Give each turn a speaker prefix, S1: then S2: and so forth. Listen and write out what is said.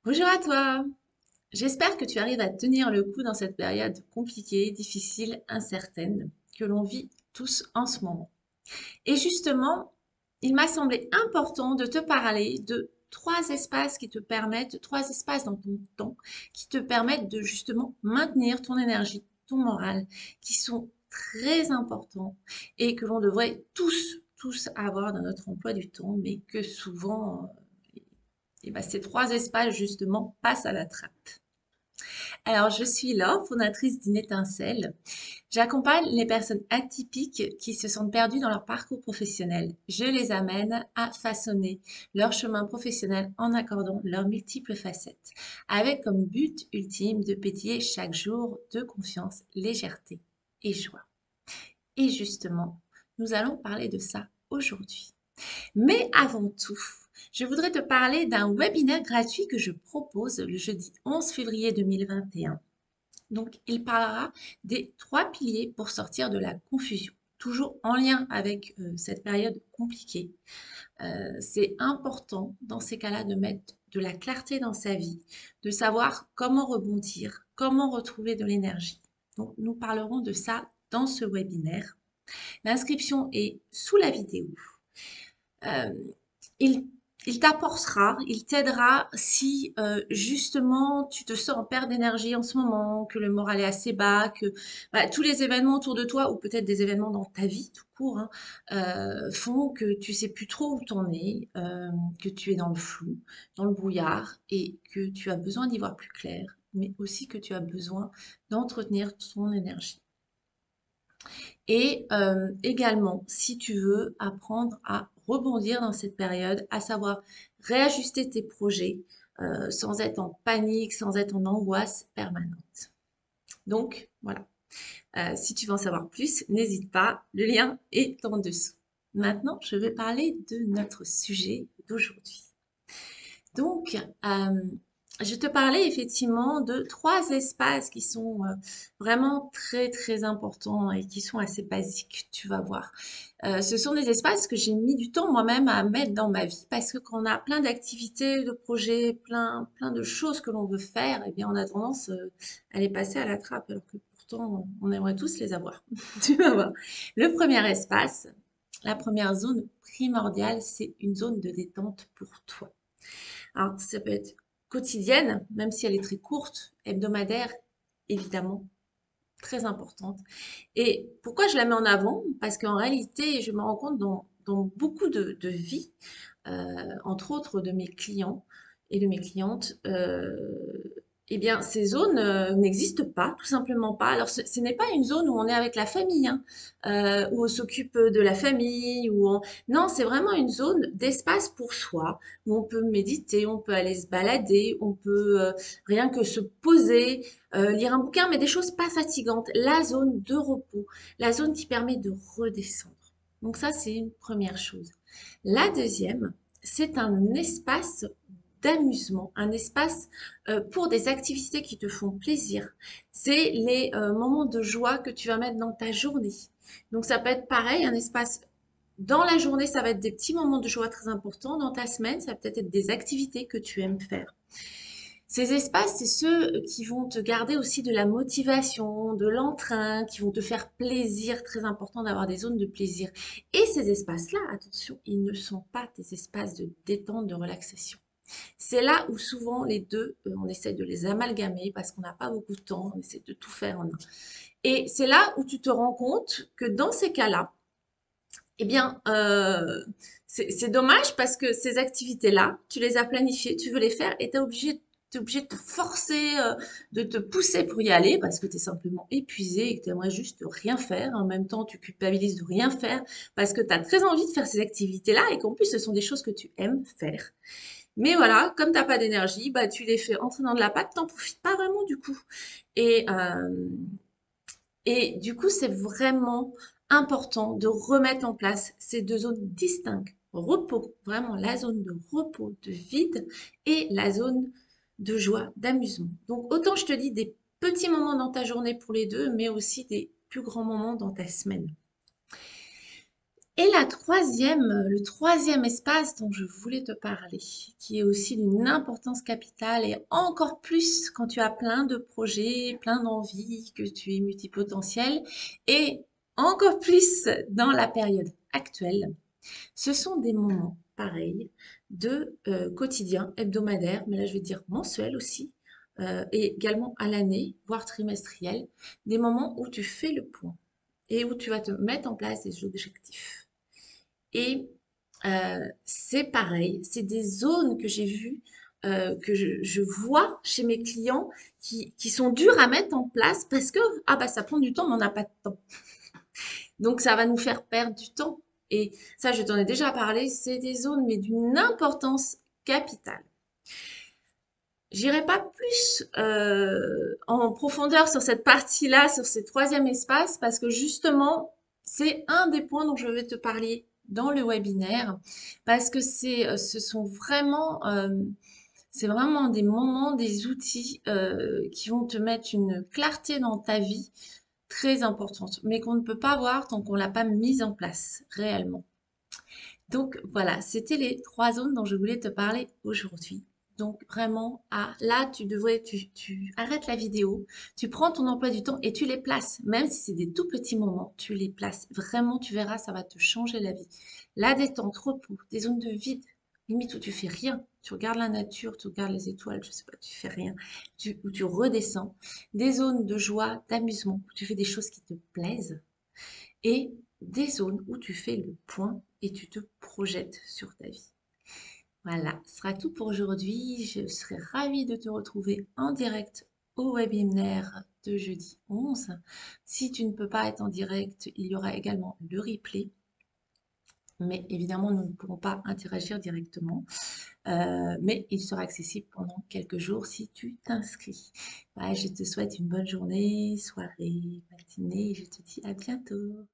S1: Bonjour à toi. J'espère que tu arrives à tenir le coup dans cette période compliquée, difficile, incertaine que l'on vit tous en ce moment. Et justement, il m'a semblé important de te parler de trois espaces qui te permettent, trois espaces dans ton temps qui te permettent de justement maintenir ton énergie, ton moral, qui sont très importants et que l'on devrait tous avoir dans notre emploi du temps, mais que souvent, ces trois espaces justement passent à la trappe. Alors, je suis Laure, fondatrice d'une étincelle. J'accompagne les personnes atypiques qui se sentent perdues dans leur parcours professionnel. Je les amène à façonner leur chemin professionnel en accordant leurs multiples facettes, avec comme but ultime de pétiller chaque jour de confiance, légèreté et joie. Et justement, nous allons parler de ça aujourd'hui. Mais avant tout, je voudrais te parler d'un webinaire gratuit que je propose le jeudi 11 février 2021. Donc, il parlera des trois piliers pour sortir de la confusion, toujours en lien avec cette période compliquée. C'est important dans ces cas-là de mettre de la clarté dans sa vie, de savoir comment rebondir, comment retrouver de l'énergie. Donc, nous parlerons de ça dans ce webinaire. L'inscription est sous la vidéo. Euh, il il t'apportera, il t'aidera si justement tu te sens en perte d'énergie en ce moment, que le moral est assez bas, que voilà, tous les événements autour de toi, ou peut-être des événements dans ta vie tout court, hein, font que tu sais plus trop où t'en es, que tu es dans le flou, dans le brouillard, et que tu as besoin d'y voir plus clair, mais aussi que tu as besoin d'entretenir ton énergie. Et également, si tu veux apprendre à rebondir dans cette période, à savoir réajuster tes projets sans être en panique, sans être en angoisse permanente. Donc, voilà. Si tu veux en savoir plus, n'hésite pas, le lien est en dessous. Maintenant, je vais parler de notre sujet d'aujourd'hui. Donc, je te parlais effectivement de trois espaces qui sont vraiment très importants et qui sont assez basiques, tu vas voir. Ce sont des espaces que j'ai mis du temps moi-même à mettre dans ma vie parce que quand on a plein d'activités, de projets, plein de choses que l'on veut faire, eh bien, on a tendance à les passer à la trappe alors que pourtant, on aimerait tous les avoir. Tu vas voir. Le premier espace, la première zone primordiale, c'est une zone de détente pour toi. Alors, ça peut être quotidienne, même si elle est très courte, hebdomadaire, évidemment, très importante. Et pourquoi je la mets en avant? Parce qu'en réalité, je me rends compte dans beaucoup de vies, entre autres de mes clients et de mes clientes, eh bien, ces zones n'existent pas, tout simplement pas. Alors, ce n'est pas une zone où on est avec la famille, hein, où on s'occupe de la famille, non, c'est vraiment une zone d'espace pour soi, où on peut méditer, on peut aller se balader, on peut rien que se poser, lire un bouquin, mais des choses pas fatigantes. La zone de repos, la zone qui permet de redescendre. Donc ça, c'est une première chose. La deuxième, c'est un espace d'amusement, un espace pour des activités qui te font plaisir. C'est les moments de joie que tu vas mettre dans ta journée. Donc ça peut être pareil, un espace dans la journée, ça va être des petits moments de joie très importants. Dans ta semaine, ça va peut-être être des activités que tu aimes faire. Ces espaces, c'est ceux qui vont te garder aussi de la motivation, de l'entrain, qui vont te faire plaisir. Très important d'avoir des zones de plaisir. Et ces espaces-là, attention, ils ne sont pas des espaces de détente, de relaxation. C'est là où souvent les deux, on essaie de les amalgamer parce qu'on n'a pas beaucoup de temps, on essaie de tout faire en un. Et c'est là où tu te rends compte que dans ces cas-là, eh bien, c'est dommage parce que ces activités-là, tu les as planifiées, tu veux les faire et t'es obligé de te forcer, de te pousser pour y aller parce que tu es simplement épuisé et que tu aimerais juste rien faire. En même temps, tu culpabilises de rien faire parce que tu as très envie de faire ces activités-là et qu'en plus, ce sont des choses que tu aimes faire. Mais voilà, comme t'as pas d'énergie, bah tu les fais entrer dans de la pâte, t'en profites pas vraiment du coup. Et, euh, et du coup, c'est vraiment important de remettre en place ces deux zones distinctes. Repos, vraiment la zone de repos, de vide et la zone de joie, d'amusement. Donc autant je te dis des petits moments dans ta journée pour les deux, mais aussi des plus grands moments dans ta semaine. Et le troisième espace dont je voulais te parler, qui est aussi d'une importance capitale et encore plus quand tu as plein de projets, plein d'envies, que tu es multipotentiel et encore plus dans la période actuelle, ce sont des moments pareils de quotidien, hebdomadaire, mais là je vais dire mensuel aussi, et également à l'année, voire trimestriel, des moments où tu fais le point et où tu vas te mettre en place des objectifs. Et c'est pareil, c'est des zones que j'ai vues, que je vois chez mes clients qui sont dures à mettre en place parce que ah bah, ça prend du temps, mais on n'a pas de temps. Donc ça va nous faire perdre du temps. Et ça, je t'en ai déjà parlé, c'est des zones, mais d'une importance capitale. J'irai pas plus en profondeur sur cette partie-là, sur ce troisième espace, parce que justement, c'est un des points dont je vais te parler dans le webinaire, parce que c'est vraiment des moments, des outils qui vont te mettre une clarté dans ta vie très importante, mais qu'on ne peut pas voir tant qu'on l'a pas mise en place réellement. Donc voilà, c'était les trois zones dont je voulais te parler aujourd'hui. Donc vraiment, là, tu arrêtes la vidéo, tu prends ton emploi du temps et tu les places. Même si c'est des tout petits moments, tu les places. Vraiment, tu verras, ça va te changer la vie. La détente, repos, des zones de vide, limite où tu fais rien. Tu regardes la nature, tu regardes les étoiles, je sais pas, tu fais rien. Où tu redescends. Des zones de joie, d'amusement, où tu fais des choses qui te plaisent et des zones où tu fais le point et tu te projettes sur ta vie. Voilà, ce sera tout pour aujourd'hui. Je serai ravie de te retrouver en direct au webinaire de jeudi 11. Si tu ne peux pas être en direct, il y aura également le replay. Mais évidemment, nous ne pourrons pas interagir directement. Mais il sera accessible pendant quelques jours si tu t'inscris. Voilà, je te souhaite une bonne journée, soirée, matinée et je te dis à bientôt.